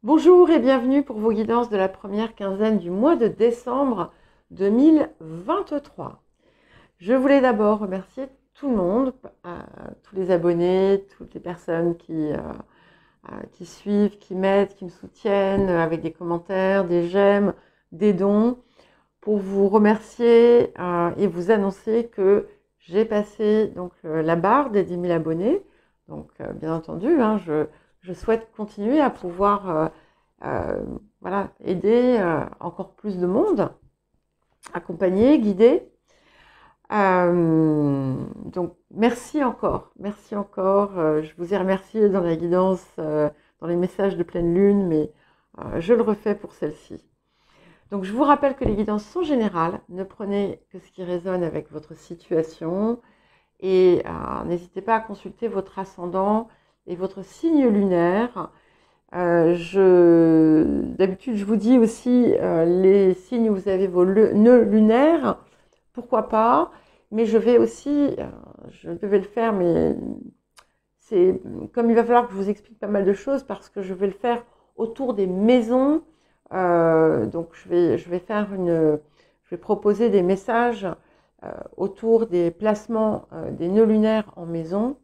Bonjour et bienvenue pour vos guidances de la première quinzaine du mois de décembre 2023. Je voulais d'abord remercier tout le monde, tous les abonnés, toutes les personnes qui suivent, qui m'aident, qui me soutiennent avec des commentaires, des j'aime, des dons, pour vous remercier et vous annoncer que j'ai passé donc la barre des 10 000 abonnés. Donc bien entendu, je souhaite continuer à pouvoir voilà, aider encore plus de monde, accompagner, guider. Donc merci encore. Je vous ai remercié dans la guidance, dans les messages de pleine lune, mais je le refais pour celle-ci. Donc je vous rappelle que les guidances sont générales. Ne prenez que ce qui résonne avec votre situation et n'hésitez pas à consulter votre ascendant et votre signe lunaire. D'habitude, je vous dis aussi les signes où vous avez vos nœuds lunaires, pourquoi pas, mais je vais aussi, je devais le faire, mais c'est comme il va falloir que je vous explique pas mal de choses parce que je vais le faire autour des maisons. Donc je vais je vais proposer des messages autour des placements des nœuds lunaires en maison.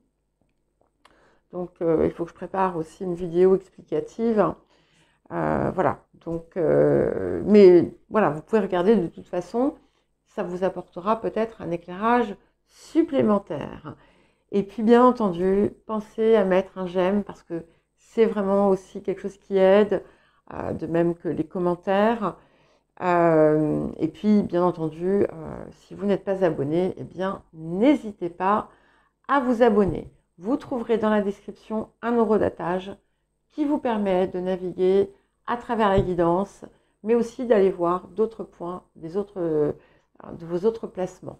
Donc il faut que je prépare aussi une vidéo explicative. Voilà. Donc, mais voilà, vous pouvez regarder de toute façon, ça vous apportera peut-être un éclairage supplémentaire. Et puis bien entendu, pensez à mettre un j'aime parce que c'est vraiment aussi quelque chose qui aide, de même que les commentaires. Et puis bien entendu, si vous n'êtes pas abonné, eh bien n'hésitez pas à vous abonner. Vous trouverez dans la description un horodatage qui vous permet de naviguer à travers la guidance, mais aussi d'aller voir d'autres points de vos autres placements.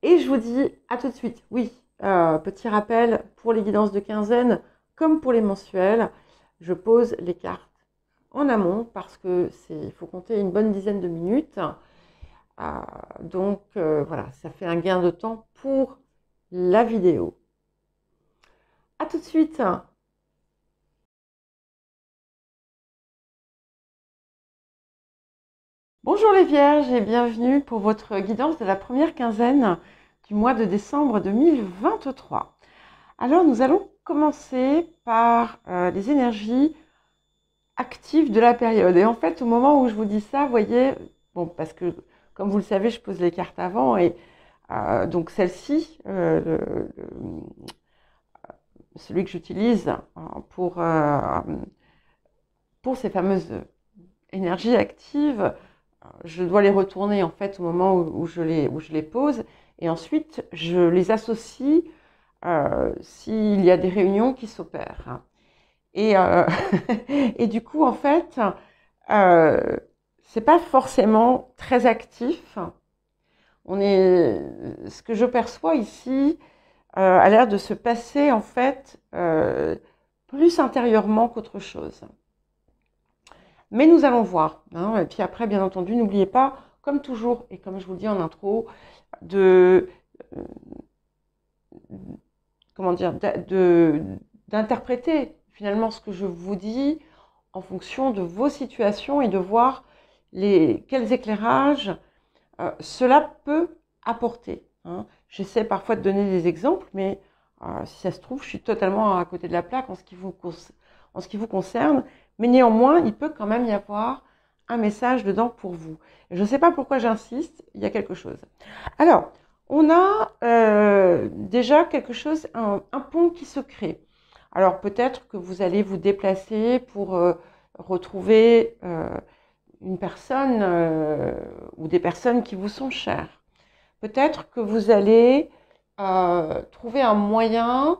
Et je vous dis à tout de suite. Oui, petit rappel, pour les guidances de quinzaine, comme pour les mensuels, je pose les cartes en amont parce que il faut compter une bonne dizaine de minutes. Donc voilà, ça fait un gain de temps pour la vidéo. À tout de suite. Bonjour les Vierges et bienvenue pour votre guidance de la première quinzaine du mois de décembre 2023. Alors nous allons commencer par les énergies actives de la période. Et en fait, au moment où je vous dis ça, vous voyez, bon, parce que comme vous le savez, je pose les cartes avant et donc celle-ci, celui que j'utilise pour ces fameuses énergies actives, je dois les retourner en fait au moment où je les pose et ensuite je les associe s'il y a des réunions qui s'opèrent. Et, et du coup en fait, c'est pas forcément très actif. Ce que je perçois ici a l'air de se passer en fait plus intérieurement qu'autre chose. Mais nous allons voir. Hein. Et puis après, bien entendu, n'oubliez pas, comme toujours, et comme je vous le dis en intro, d'interpréter finalement ce que je vous dis en fonction de vos situations et de voir quels éclairages cela peut apporter. Hein. J'essaie parfois de donner des exemples, mais si ça se trouve, je suis totalement à côté de la plaque en ce qui vous concerne. Mais néanmoins, il peut quand même y avoir un message dedans pour vous. Je ne sais pas pourquoi j'insiste, il y a quelque chose. Alors, on a déjà quelque chose, un pont qui se crée. Alors peut-être que vous allez vous déplacer pour retrouver une personne ou des personnes qui vous sont chères. Peut-être que vous allez trouver un moyen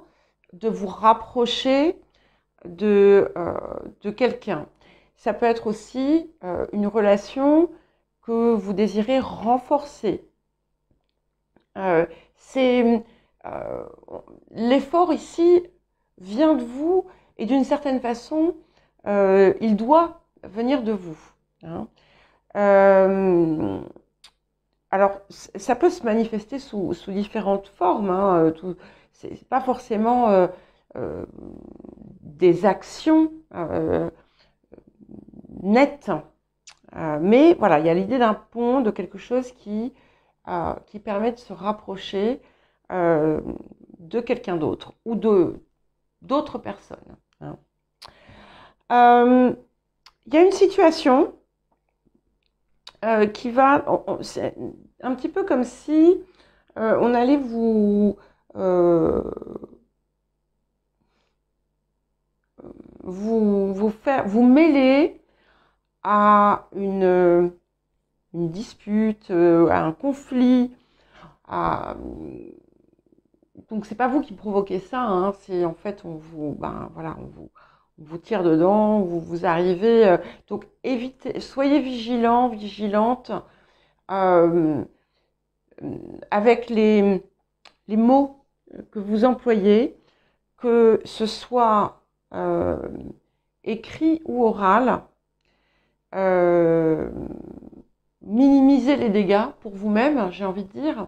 de vous rapprocher de quelqu'un. Ça peut être aussi une relation que vous désirez renforcer. L'effort ici vient de vous et d'une certaine façon, il doit venir de vous. Hein. Alors, ça peut se manifester sous différentes formes. Hein, c'est pas forcément des actions euh, net. Mais voilà, il y a l'idée d'un pont, de quelque chose qui permet de se rapprocher de quelqu'un d'autre ou d'autres personnes. Hein. Il y a une situation qui va, c'est un petit peu comme si on allait vous mêler à une dispute, à un conflit. Donc c'est pas vous qui provoquez ça, hein, c'est en fait voilà, on vous tire dedans, vous arrivez. Donc évitez, soyez vigilants, vigilantes euh, avec les mots que vous employez, que ce soit écrit ou oral. Minimiser les dégâts pour vous-même, j'ai envie de dire.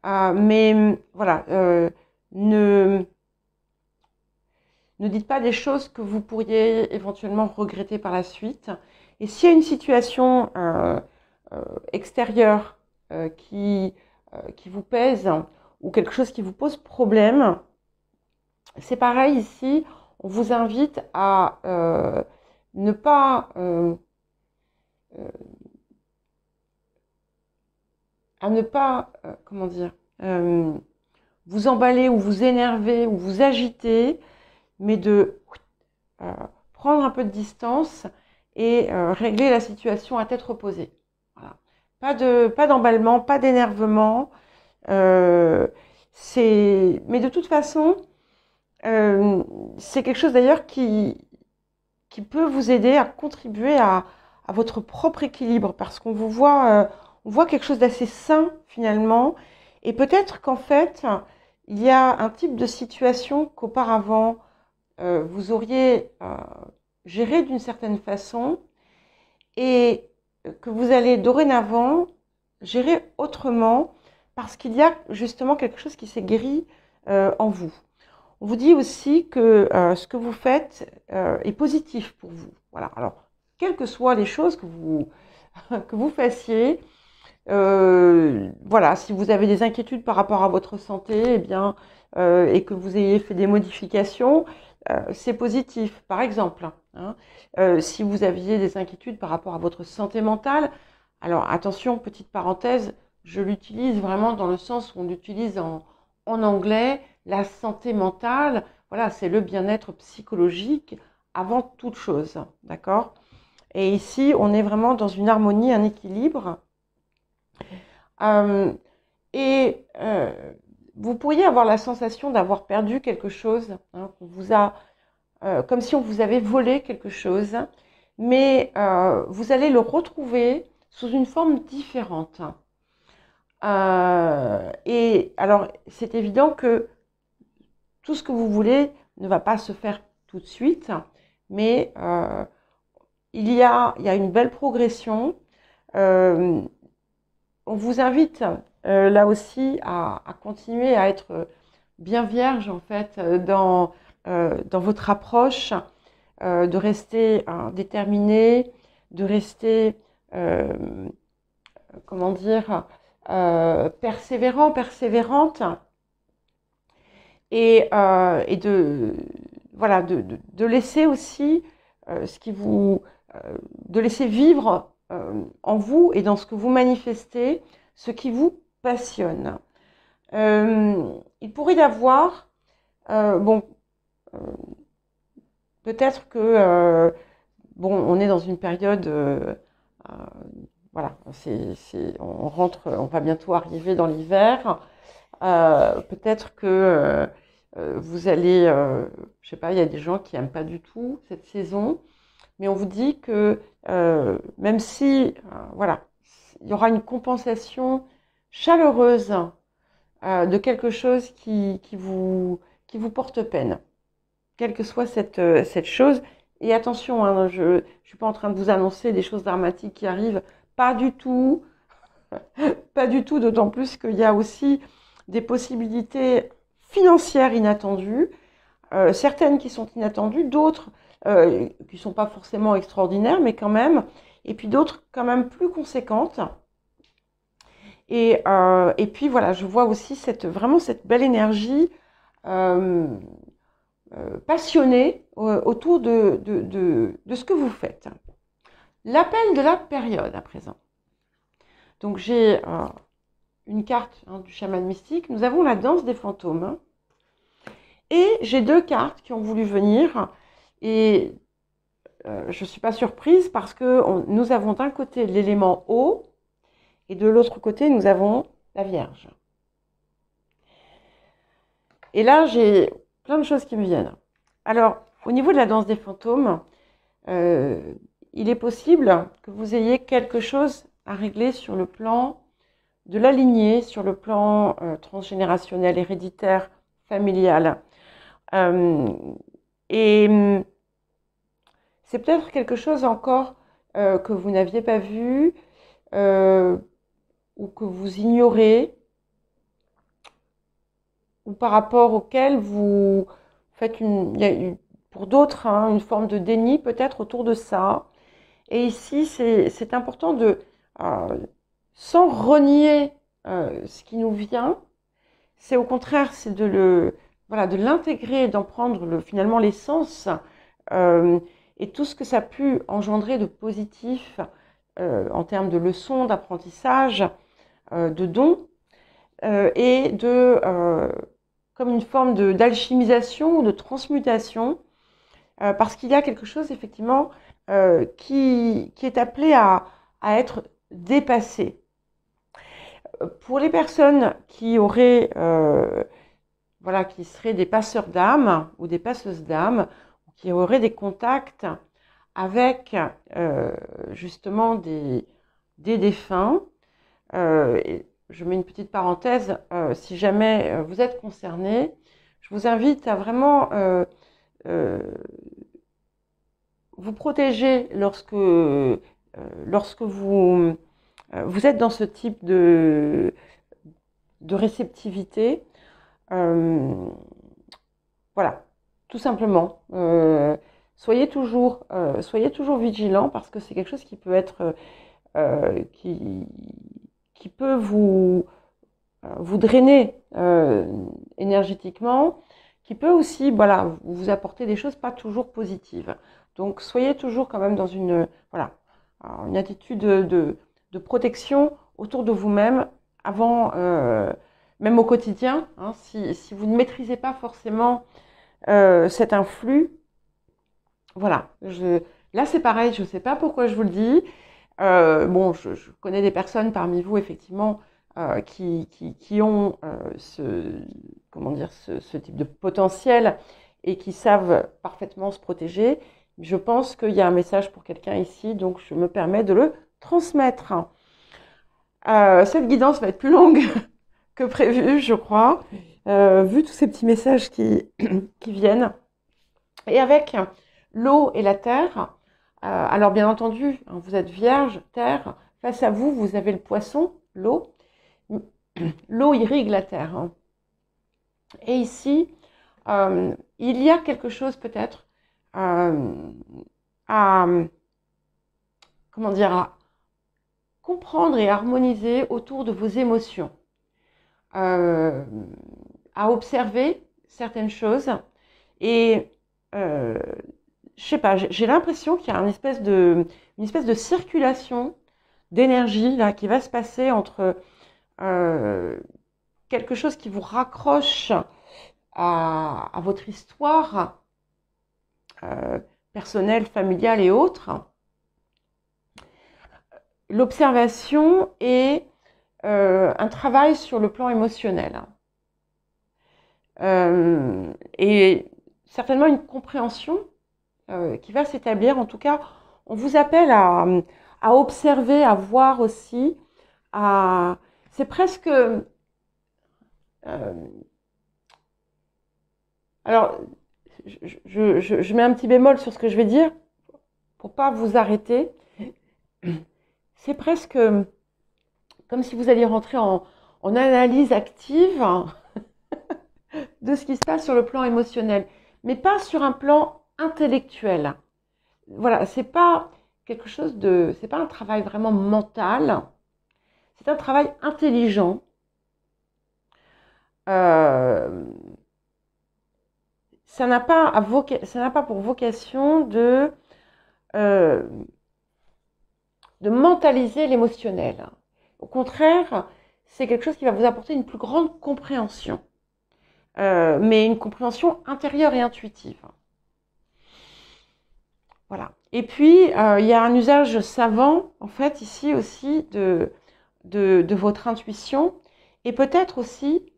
Mais voilà, ne dites pas des choses que vous pourriez éventuellement regretter par la suite. Et s'il y a une situation extérieure qui vous pèse ou quelque chose qui vous pose problème, c'est pareil ici, on vous invite à ne pas comment dire, vous emballer ou vous énerver ou vous agiter, mais de prendre un peu de distance et régler la situation à tête reposée. Voilà. Pas d'emballement, pas d'énervement. Mais de toute façon, c'est quelque chose d'ailleurs qui peut vous aider à contribuer à votre propre équilibre, parce qu'on vous voit, on voit quelque chose d'assez sain finalement, et peut-être qu'en fait, il y a un type de situation qu'auparavant, vous auriez géré d'une certaine façon, et que vous allez dorénavant gérer autrement, parce qu'il y a justement quelque chose qui s'est guéri en vous. On vous dit aussi que ce que vous faites est positif pour vous. Voilà. Alors, quelles que soient les choses que vous fassiez, voilà, si vous avez des inquiétudes par rapport à votre santé, eh bien, et que vous ayez fait des modifications, c'est positif. Par exemple, hein, si vous aviez des inquiétudes par rapport à votre santé mentale, alors attention, petite parenthèse, je l'utilise vraiment dans le sens où on l'utilise en anglais, la santé mentale, voilà, c'est le bien-être psychologique avant toute chose, d'accord? Et ici, on est vraiment dans une harmonie, un équilibre. Et vous pourriez avoir la sensation d'avoir perdu quelque chose, hein, qu'on vous a, comme si on vous avait volé quelque chose, mais vous allez le retrouver sous une forme différente. Et alors, c'est évident que tout ce que vous voulez ne va pas se faire tout de suite, mais il y a une belle progression. On vous invite là aussi à continuer à être bien vierge en fait dans votre approche, de rester déterminé, de rester comment dire persévérant, persévérante, et voilà de laisser aussi ce qui vous de laisser vivre en vous et dans ce que vous manifestez ce qui vous passionne. Il pourrait y avoir bon peut-être que bon, on est dans une période voilà, on va bientôt arriver dans l'hiver. Peut-être que vous allez, je sais pas, il y a des gens qui n'aiment pas du tout cette saison, mais on vous dit que même si, voilà, il y aura une compensation chaleureuse de quelque chose qui vous porte peine, quelle que soit cette chose. Et attention, hein, je suis pas en train de vous annoncer des choses dramatiques qui arrivent, pas du tout, pas du tout, d'autant plus qu'il y a aussi des possibilités financières inattendues. certaines qui sont inattendues, d'autres qui ne sont pas forcément extraordinaires, mais quand même, et puis d'autres quand même plus conséquentes. Et puis voilà, je vois aussi vraiment cette belle énergie passionnée autour de ce que vous faites. L'appel de la période à présent. Donc j'ai une carte du chaman mystique. Nous avons la danse des fantômes. Et j'ai 2 cartes qui ont voulu venir. Et je ne suis pas surprise parce que nous avons d'un côté l'élément eau et de l'autre côté nous avons la Vierge. Et là j'ai plein de choses qui me viennent. Alors au niveau de la danse des fantômes, il est possible que vous ayez quelque chose à régler sur le plan de la lignée, sur le plan transgénérationnel, héréditaire, familial. Et c'est peut-être quelque chose encore que vous n'aviez pas vu ou que vous ignorez ou par rapport auquel vous faites pour d'autres une forme de déni peut-être autour de ça. Et ici, c'est important de, sans renier ce qui nous vient, c'est au contraire, c'est de l'intégrer, d'en prendre finalement l'essence et tout ce que ça a pu engendrer de positif en termes de leçons, d'apprentissage, de dons, et comme une forme d'alchimisation ou de transmutation, parce qu'il y a quelque chose effectivement qui est appelé à être dépassé. Pour les personnes qui auraient, qui seraient des passeurs d'âme ou des passeuses d'âme, qui auraient des contacts avec justement des défunts, je mets une petite parenthèse, si jamais vous êtes concerné, je vous invite à vraiment vous protéger lorsque vous êtes dans ce type de réceptivité. Voilà, tout simplement. Soyez toujours vigilants parce que c'est quelque chose qui peut être qui peut vous drainer énergétiquement, qui peut aussi vous apporter des choses pas toujours positives. Donc soyez toujours quand même dans une attitude de protection autour de vous-même avant, même au quotidien, si vous ne maîtrisez pas forcément cet influx. Voilà, là c'est pareil, je ne sais pas pourquoi je vous le dis. Je connais des personnes parmi vous effectivement qui ont ce type de potentiel et qui savent parfaitement se protéger. Je pense qu'il y a un message pour quelqu'un ici, donc je me permets de le transmettre. Cette guidance va être plus longue que prévu, je crois, vu tous ces petits messages qui viennent. Et avec l'eau et la terre, alors bien entendu, vous êtes vierge, terre, face à vous, vous avez le poisson, l'eau. L'eau irrigue la terre. Et ici, il y a quelque chose peut-être à comprendre et harmoniser autour de vos émotions, à observer certaines choses. Et je sais pas, j'ai l'impression qu'il y a une espèce de circulation d'énergie là qui va se passer entre quelque chose qui vous raccroche à votre histoire personnelle, familiale et autres, l'observation et un travail sur le plan émotionnel. Et certainement une compréhension qui va s'établir. En tout cas, on vous appelle à observer, à voir aussi. C'est presque... alors, je mets un petit bémol sur ce que je vais dire pour pas vous arrêter. C'est presque comme si vous alliez rentrer en analyse active de ce qui se passe sur le plan émotionnel. mais pas sur un plan intellectuel. Voilà, c'est pas quelque chose de, c'est pas un travail vraiment mental, c'est un travail intelligent. Euh, ça n'a pas, ça n'a pas pour vocation euh, de mentaliser l'émotionnel. Au contraire, c'est quelque chose qui va vous apporter une plus grande compréhension, mais une compréhension intérieure et intuitive. Voilà. Et puis, il y a un usage savant, en fait, ici aussi, de votre intuition, et peut-être aussi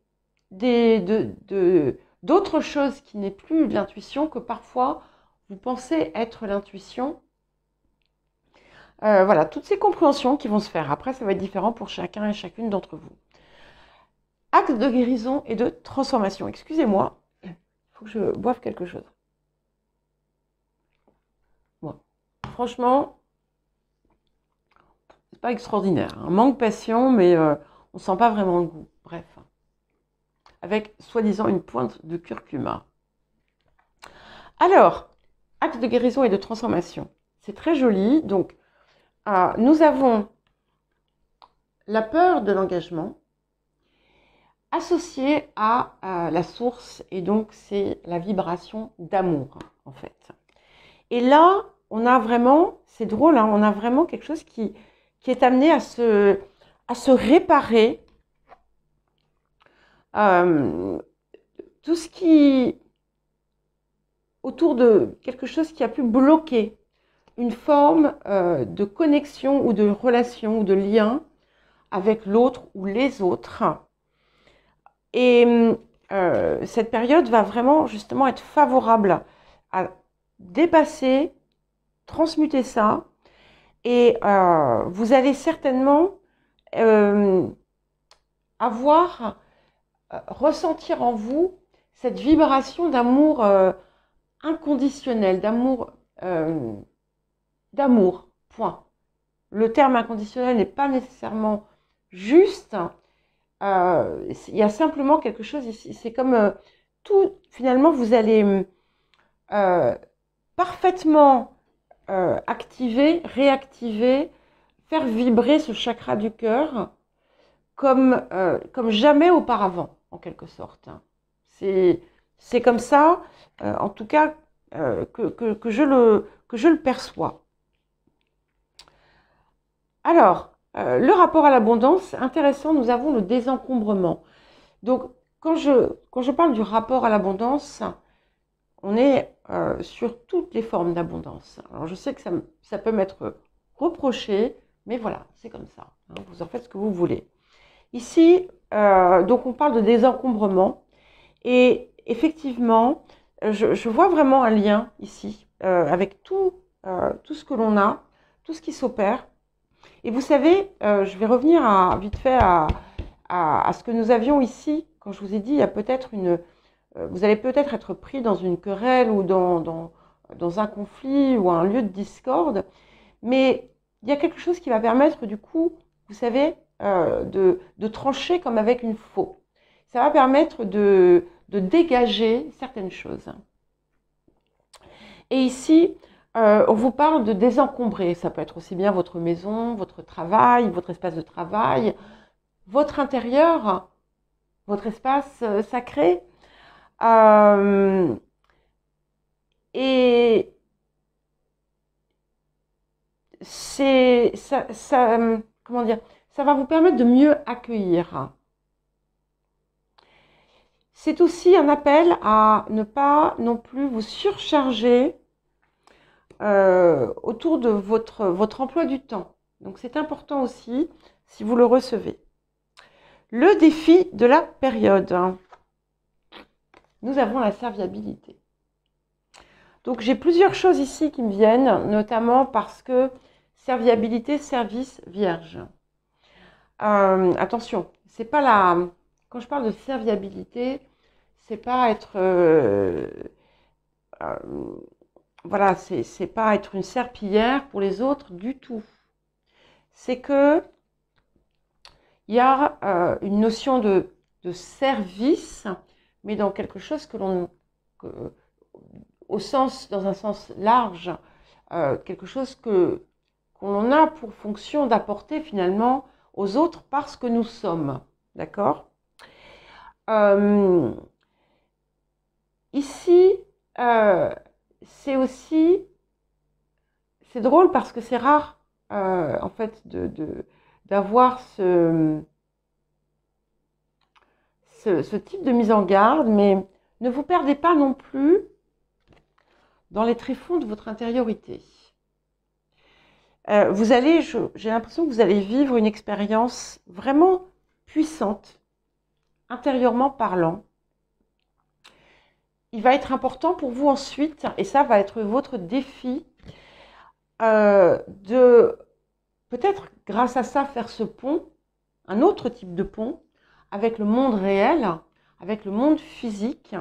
d'autres choses qui n'est plus de l'intuition, que parfois vous pensez être l'intuition. Voilà, toutes ces compréhensions qui vont se faire. Après, ça va être différent pour chacun et chacune d'entre vous. Acte de guérison et de transformation. Excusez-moi, il faut que je boive quelque chose. Bon. Franchement, c'est pas extraordinaire. Un manque passion, mais on sent pas vraiment le goût. Bref. Avec soi-disant une pointe de curcuma. Alors, acte de guérison et de transformation. C'est très joli. Donc, nous avons la peur de l'engagement associée à la source, et donc c'est la vibration d'amour, en fait. Et là, on a vraiment, c'est drôle, hein, on a vraiment quelque chose qui est amené à se réparer. Tout ce qui autour de quelque chose qui a pu bloquer une forme de connexion ou de relation ou de lien avec l'autre ou les autres. Et cette période va vraiment justement être favorable à dépasser, transmuter ça. Et vous allez certainement ressentir en vous cette vibration d'amour inconditionnel, d'amour, point. Le terme inconditionnel n'est pas nécessairement juste. Il y a simplement quelque chose ici. C'est comme tout, finalement, vous allez parfaitement activer, réactiver, faire vibrer ce chakra du cœur comme jamais auparavant, en quelque sorte. C'est comme ça, en tout cas, que je le perçois. Alors, le rapport à l'abondance, intéressant, nous avons le désencombrement. Donc, quand je parle du rapport à l'abondance, on est sur toutes les formes d'abondance. Alors, je sais que ça peut m'être reproché, mais voilà, c'est comme ça. Hein, vous en faites ce que vous voulez. Ici, donc on parle de désencombrement. Et effectivement, je vois vraiment un lien ici avec tout ce que l'on a, tout ce qui s'opère. Et vous savez, je vais revenir vite fait à ce que nous avions ici. Quand je vous ai dit, il y a peut-être vous allez peut-être être pris dans une querelle ou dans un conflit ou un lieu de discorde. Mais il y a quelque chose qui va permettre du coup, vous savez, de trancher comme avec une faux. Ça va permettre de dégager certaines choses. Et ici, on vous parle de désencombrer. Ça peut être aussi bien votre maison, votre travail, votre espace de travail, votre intérieur, votre espace sacré. Et comment dire, ça va vous permettre de mieux accueillir. C'est aussi un appel à ne pas non plus vous surcharger autour de votre emploi du temps. Donc c'est important aussi si vous le recevez. Le défi de la période. Nous avons la serviabilité. Donc j'ai plusieurs choses ici qui me viennent, notamment parce que serviabilité, service, vierge. Attention, c'est pas quand je parle de serviabilité, c'est pas être voilà, c'est pas être une serpillière pour les autres du tout. C'est que il y a une notion de service, mais dans quelque chose dans un sens large, quelque chose qu'on a pour fonction d'apporter finalement aux autres parce que nous sommes. D'accord? Ici, c'est drôle parce que c'est rare, en fait, d'avoir ce type de mise en garde, mais ne vous perdez pas non plus dans les tréfonds de votre intériorité. J'ai l'impression que vous allez vivre une expérience vraiment puissante, intérieurement parlant. Il va être important pour vous ensuite, et ça va être votre défi, de peut-être grâce à ça faire ce pont, un autre type de pont, avec le monde réel, avec le monde physique,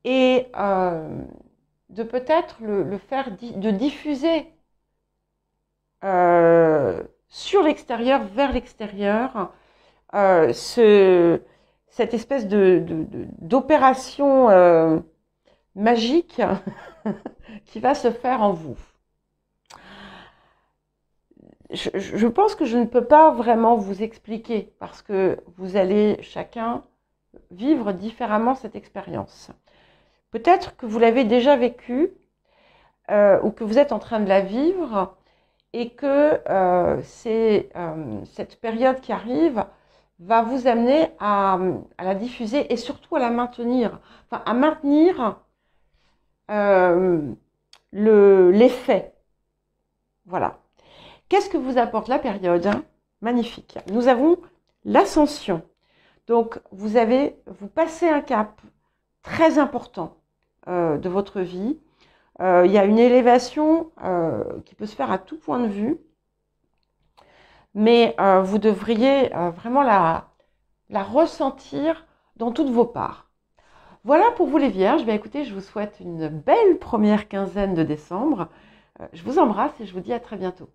et de peut-être le faire, de diffuser sur l'extérieur, vers l'extérieur, cette espèce d'opération magique qui va se faire en vous. Je pense que je ne peux pas vraiment vous expliquer parce que vous allez chacun vivre différemment cette expérience. Peut-être que vous l'avez déjà vécue ou que vous êtes en train de la vivre et que cette période qui arrive va vous amener à la diffuser et surtout à la maintenir, enfin à maintenir l'effet. Voilà. Qu'est-ce que vous apporte la période? Magnifique. Nous avons l'ascension. Donc, vous passez un cap très important de votre vie. Il y a une élévation qui peut se faire à tout point de vue. Mais vous devriez vraiment la ressentir dans toutes vos parts. Voilà pour vous les Vierges. Bien, écoutez, je vous souhaite une belle première quinzaine de décembre. Je vous embrasse et je vous dis à très bientôt.